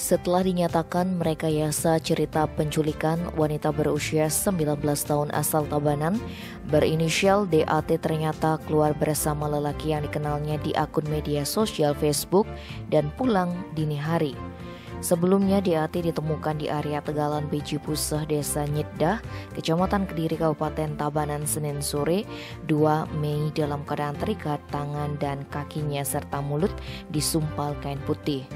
Setelah dinyatakan merekayasa cerita penculikan wanita berusia 19 tahun asal Tabanan berinisial DAT ternyata keluar bersama lelaki yang dikenalnya di akun media sosial Facebook dan pulang dini hari. Sebelumnya DAT ditemukan di area Tegalan Beji Puseh Desa Nyiddah, Kecamatan Kediri, Kabupaten Tabanan Senin sore 2 Mei dalam keadaan terikat tangan dan kakinya serta mulut disumpal kain putih.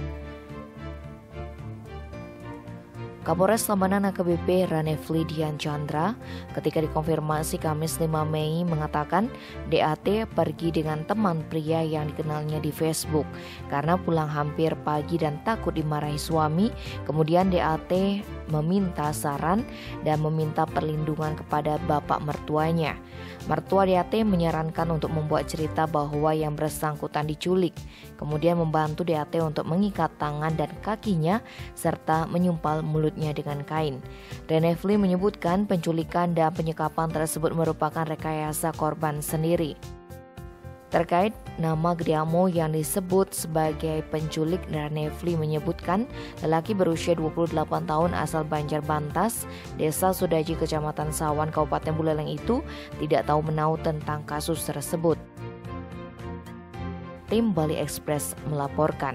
Kapolres Tabanan AKBP Ranefli Dian Chandra ketika dikonfirmasi Kamis 5 Mei mengatakan DAT pergi dengan teman pria yang dikenalnya di Facebook karena pulang hampir pagi dan takut dimarahi suami. Kemudian DAT meminta saran dan meminta perlindungan kepada bapak mertuanya. Mertua DAT menyarankan untuk membuat cerita bahwa yang bersangkutan diculik, kemudian membantu DAT untuk mengikat tangan dan kakinya serta menyumpal mulutnya dengan kain. Ranefli menyebutkan penculikan dan penyekapan tersebut merupakan rekayasa korban sendiri. Terkait nama Gediamo yang disebut sebagai penculik, Ranefli menyebutkan lelaki berusia 28 tahun asal Banjarbantas, Desa Sudaji, Kecamatan Sawan, Kabupaten Buleleng itu tidak tahu menau tentang kasus tersebut. Tim Bali Express melaporkan.